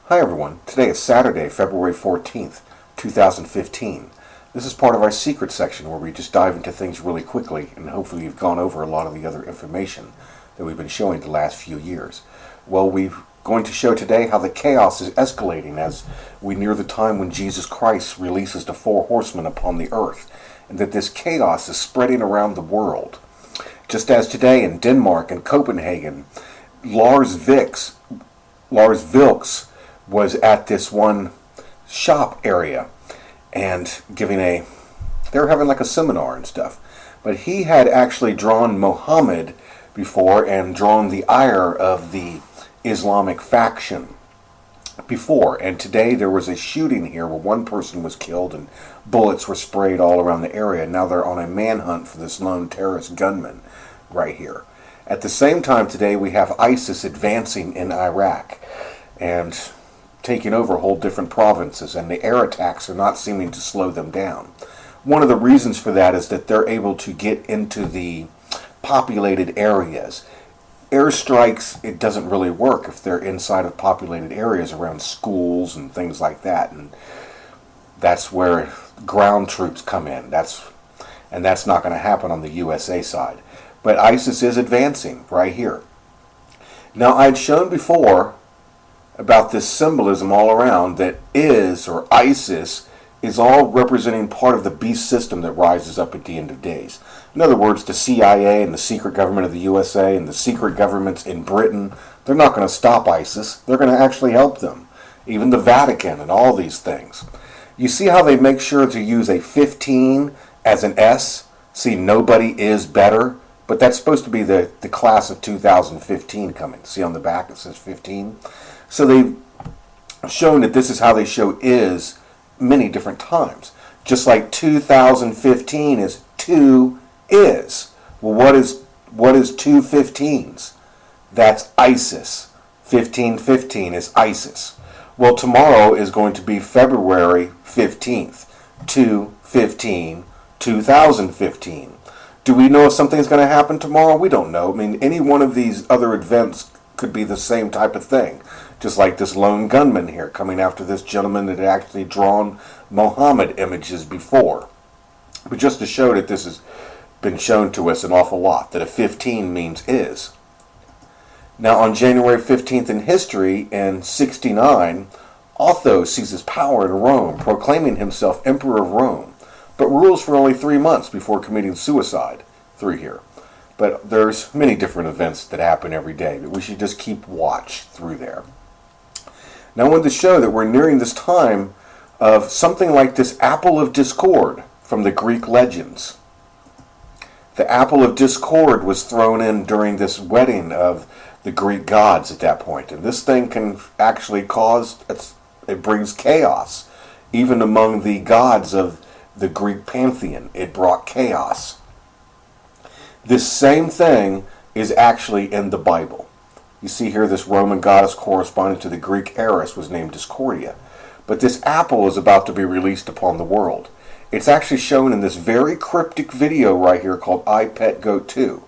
Hi everyone, today is Saturday, February 14th, 2015. This is part of our secret section where we just dive into things really quickly, and hopefully you've gone over a lot of the other information that we've been showing the last few years. Well, we're going to show today how the chaos is escalating as we near the time when Jesus Christ releases the four horsemen upon the earth, and that this chaos is spreading around the world. Just as today in Denmark and Copenhagen, Lars Vilks was at this one shop area and they were having like a seminar and stuff. But he had actually drawn Muhammad before and drawn the ire of the Islamic faction before. And today there was a shooting here where one person was killed and bullets were sprayed all around the area. Now they're on a manhunt for this lone terrorist gunman right here. At the same time today we have ISIS advancing in Iraq and taking over whole different provinces, and the air attacks are not seeming to slow them down. One of the reasons for that is that they're able to get into the populated areas. Airstrikes, it doesn't really work if they're inside of populated areas around schools and things like that, and that's where ground troops come in. That's not going to happen on the USA side. But ISIS is advancing right here. Now, I'd shown before about this symbolism all around that or ISIS is all representing part of the beast system that rises up at the end of days. In other words, the CIA and the secret government of the USA and the secret governments in Britain, they're not going to stop ISIS. They're going to actually help them. Even the Vatican and all these things. You see how they make sure to use a 15 as an S? See, nobody is better. But that's supposed to be the class of 2015 coming. See on the back it says 15? So they've shown that this is how they show is many different times. Just like 2015 is 2 is. Well, what is 2 15s? That's ISIS. 1515 is ISIS. Well, tomorrow is going to be February 15th. 2/15, 2015. Do we know if something's going to happen tomorrow? We don't know. I mean, any one of these other events could be the same type of thing. Just like this lone gunman here coming after this gentleman that had actually drawn Muhammad images before. But just to show that this has been shown to us an awful lot, that a 15 means is. Now on January 15th in history, in 69, Otho seizes power in Rome, proclaiming himself Emperor of Rome, but rules for only 3 months before committing suicide through here. But there's many different events that happen every day, but we should just keep watch through there. Now I wanted to show that we're nearing this time of something like this apple of discord from the Greek legends. The apple of discord was thrown in during this wedding of the Greek gods at that point. And this thing can actually it brings chaos. Even among the gods of the Greek pantheon, it brought chaos. This same thing is actually in the Bible. You see here this Roman goddess corresponding to the Greek Eris was named Discordia. But this apple is about to be released upon the world. It's actually shown in this very cryptic video right here called I Pet Goat 2,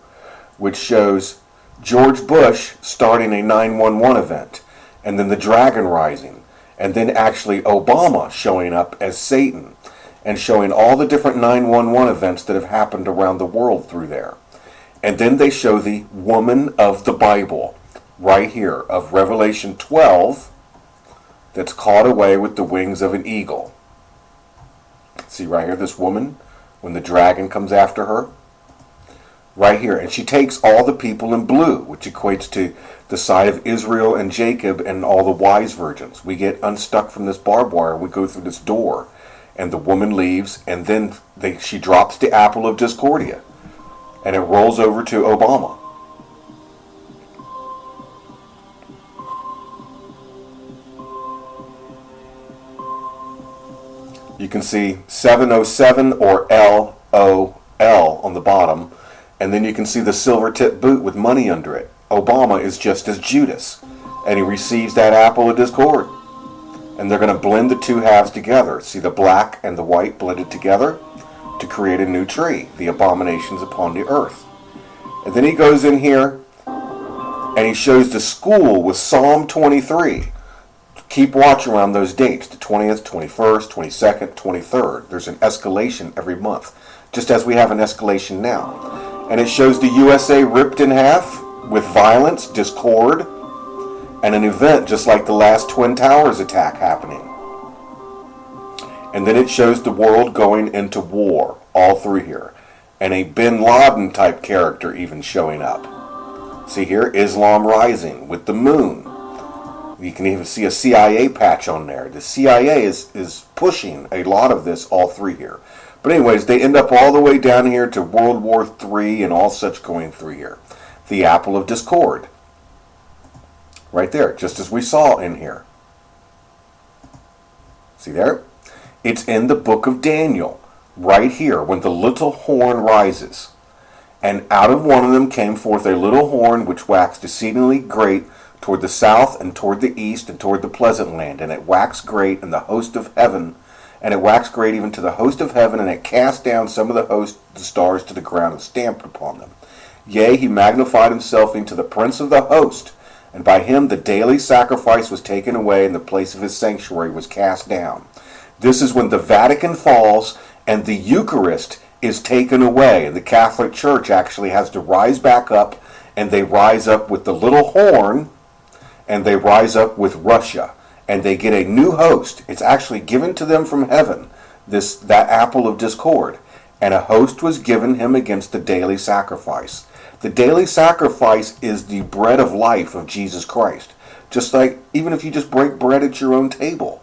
which shows George Bush starting a 911 event, and then the dragon rising, and then actually Obama showing up as Satan, and showing all the different 911 events that have happened around the world through there. And then they show the woman of the Bible, right here, of Revelation 12, that's caught away with the wings of an eagle. See right here, this woman, when the dragon comes after her, right here. And she takes all the people in blue, which equates to the side of Israel and Jacob and all the wise virgins. We get unstuck from this barbed wire, we go through this door, and the woman leaves, and then she drops the apple of discordia, and it rolls over to Obama. You can see 707 or LOL on the bottom, and then you can see the silver tip boot with money under it. Obama is just as Judas, and he receives that apple of discord. And they're going to blend the two halves together. See the black and the white blended together to create a new tree, the abominations upon the earth. And then he goes in here and he shows the school with Psalm 23. keep watch around those dates, the 20th, 21st, 22nd, 23rd. There's an escalation every month, just as we have an escalation now. And it shows the USA ripped in half with violence, discord, and an event just like the last Twin Towers attack happening. And then it shows the world going into war, all through here. And a Bin Laden type character even showing up. See here, Islam rising with the moon. You can even see a CIA patch on there. The CIA is pushing a lot of this all through here. But anyways, they end up all the way down here to World War III and all such going through here. The apple of discord. Right there, just as we saw in here. See there? It's in the book of Daniel, right here, when the little horn rises. And out of one of them came forth a little horn which waxed exceedingly great toward the south and toward the east and toward the pleasant land. And it waxed great in the host of heaven, and it waxed great even to the host of heaven, and it cast down some of the host, the stars, to the ground and stamped upon them. Yea, he magnified himself into the prince of the host, and by him the daily sacrifice was taken away, and the place of his sanctuary was cast down. This is when the Vatican falls and the Eucharist is taken away, and the Catholic Church actually has to rise back up, and they rise up with the little horn, and they rise up with Russia, and they get a new host. It's actually given to them from heaven, that apple of discord, and a host was given him against the daily sacrifice. The daily sacrifice is the bread of life of Jesus Christ, just like even if you just break bread at your own table.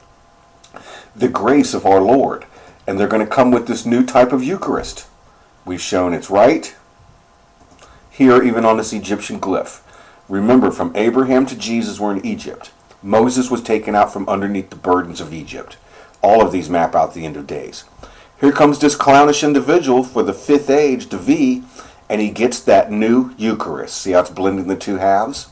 The grace of our Lord. And they're going to come with this new type of Eucharist. We've shown it's right here, even on this Egyptian glyph. Remember, from Abraham to Jesus, we're in Egypt. Moses was taken out from underneath the burdens of Egypt. All of these map out the end of days. Here comes this clownish individual for the fifth age, *The, and he gets that new Eucharist. See how it's blending the two halves?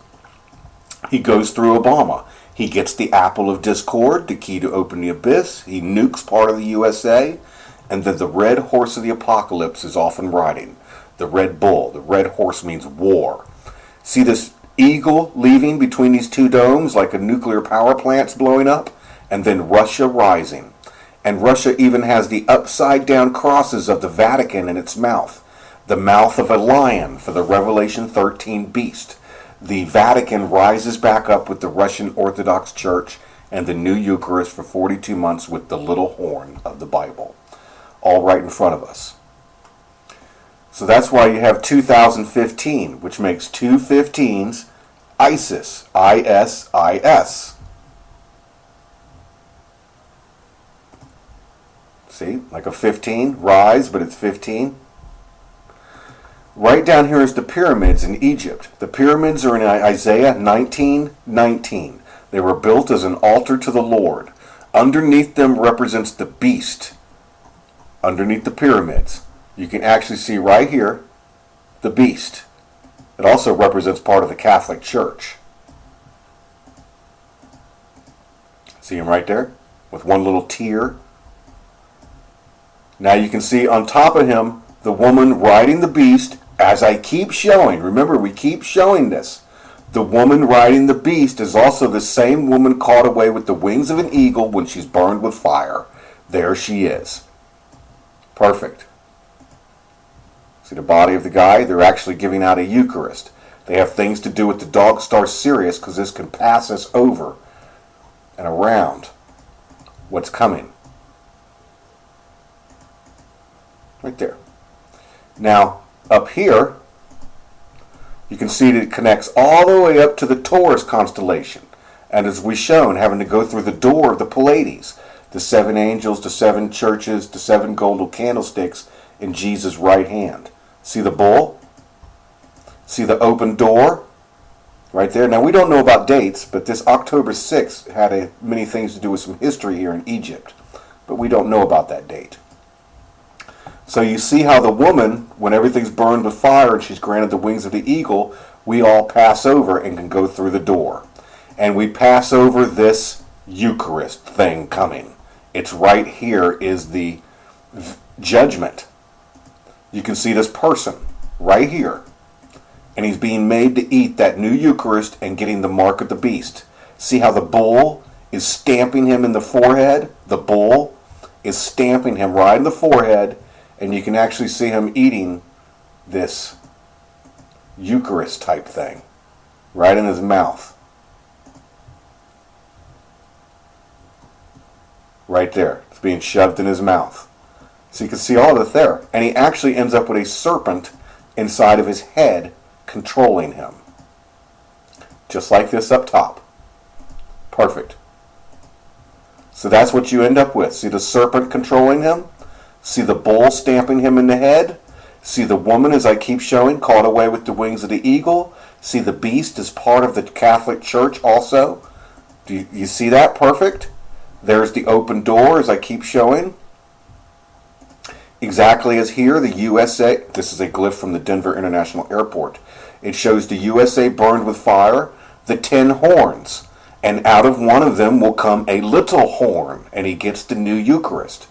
He goes through Obama. He gets the apple of discord, the key to open the abyss. He nukes part of the USA. And then the red horse of the apocalypse is often riding. The red bull. The red horse means war. See this eagle leaving between these two domes like a nuclear power plant's blowing up? And then Russia rising. And Russia even has the upside down crosses of the Vatican in its mouth. The mouth of a lion for the Revelation 13 beast. The Vatican rises back up with the Russian Orthodox Church and the new Eucharist for 42 months with the little horn of the Bible. All right in front of us. So that's why you have 2015, which makes two 15s, ISIS, I-S-I-S. See, like a 15, rise, but it's 15. Right down here is the pyramids in Egypt. The pyramids are in Isaiah 19:19. They were built as an altar to the Lord. Underneath them represents the beast. Underneath the pyramids. You can actually see right here the beast. It also represents part of the Catholic Church. See him right there? With one little tear. Now you can see on top of him the woman riding the beast. As I keep showing, remember we keep showing this, the woman riding the beast is also the same woman caught away with the wings of an eagle when she's burned with fire. There she is. Perfect. See the body of the guy? They're actually giving out a Eucharist. They have things to do with the dog star Sirius because this can pass us over and around what's coming. Right there. Now, up here, you can see that it connects all the way up to the Taurus constellation. And as we've shown, having to go through the door of the Pleiades, the seven angels, the seven churches, the seven golden candlesticks in Jesus' right hand. See the bull? See the open door? Right there. Now, we don't know about dates, but this October 6th had many things to do with some history here in Egypt. But we don't know about that date. So you see how the woman, when everything's burned with fire and she's granted the wings of the eagle, we all pass over and can go through the door. And we pass over this Eucharist thing coming. It's right here is the judgment. You can see this person right here. And he's being made to eat that new Eucharist and getting the mark of the beast. See how the bull is stamping him in the forehead. The bull is stamping him right in the forehead, and you can actually see him eating this Eucharist type thing right in his mouth. Right there. It's being shoved in his mouth. So you can see all of it there. And he actually ends up with a serpent inside of his head controlling him. Just like this up top. Perfect. So that's what you end up with. See the serpent controlling him? See the bull stamping him in the head? See the woman, as I keep showing, caught away with the wings of the eagle? See the beast as part of the Catholic Church also? Do you see that? Perfect. There's the open door, as I keep showing. Exactly as here, the USA, this is a glyph from the Denver International Airport. It shows the USA burned with fire, the 10 horns, and out of one of them will come a little horn, and he gets the new Eucharist.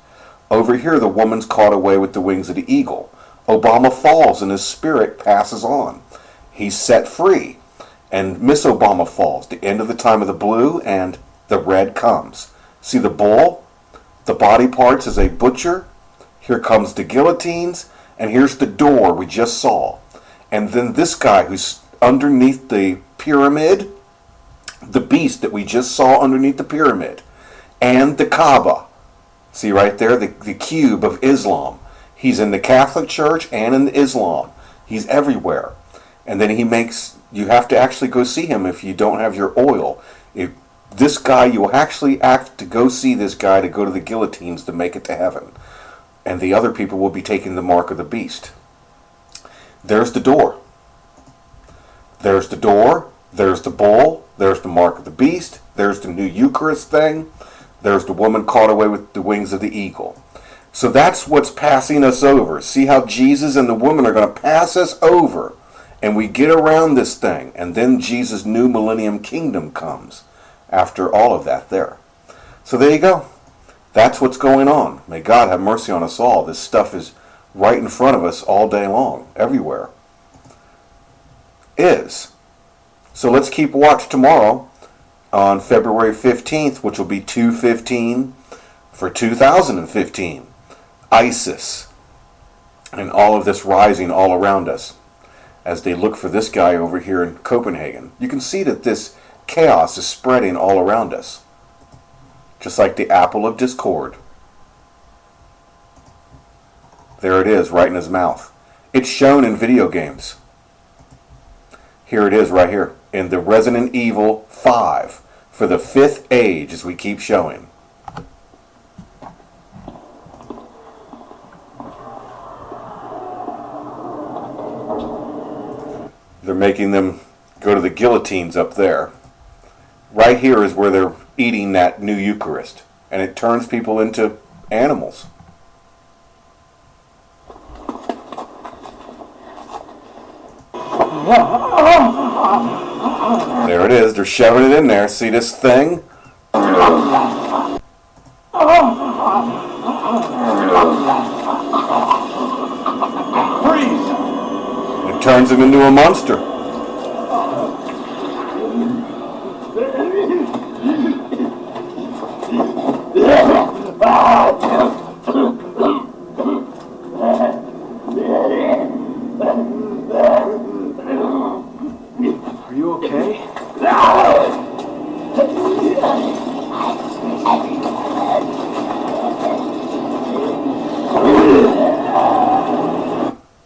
Over here, the woman's caught away with the wings of the eagle. Obama falls and his spirit passes on. He's set free. And Miss Obama falls. The end of the time of the blue and the red comes. See the bull? The body parts is a butcher. Here comes the guillotines. And here's the door we just saw. And then this guy who's underneath the pyramid. The beast that we just saw underneath the pyramid. And the Kaaba. See right there? The cube of Islam. He's in the Catholic Church and in Islam. He's everywhere. And then he makes, you have to actually go see him if you don't have your oil. If this guy, you will actually have to go see this guy to go to the guillotines to make it to heaven. And the other people will be taking the mark of the beast. There's the door. There's the door. There's the bull. There's the mark of the beast. There's the new Eucharist thing. There's the woman caught away with the wings of the eagle. So that's what's passing us over. See how Jesus and the woman are going to pass us over. And we get around this thing. And then Jesus' new millennium kingdom comes after all of that there. So there you go. That's what's going on. May God have mercy on us all. This stuff is right in front of us all day long. Everywhere. So let's keep watch tomorrow on February 15th, which will be 2/15 for 2015. ISIS. And all of this rising all around us as they look for this guy over here in Copenhagen. You can see that this chaos is spreading all around us. Just like the apple of discord. There it is, right in his mouth. It's shown in video games. Here it is right here in the Resident Evil 5 for the 5th age, as we keep showing. They're making them go to the guillotines up there. Right here is where they're eating that new Eucharist. And it turns people into animals. There it is. They're shoving it in there. See this thing? It turns him into a monster. Are you okay?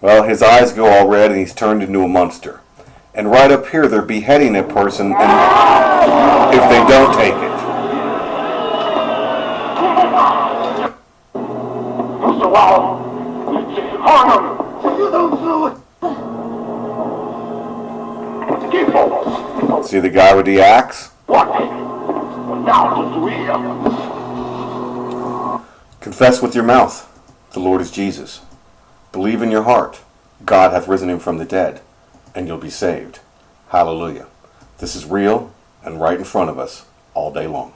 Well, his eyes go all red and he's turned into a monster. And right up here, they're beheading a person and if they don't take it. See the guy with the axe? Confess with your mouth, the Lord is Jesus. Believe in your heart, God hath risen him from the dead, and you'll be saved. Hallelujah. This is real and right in front of us all day long.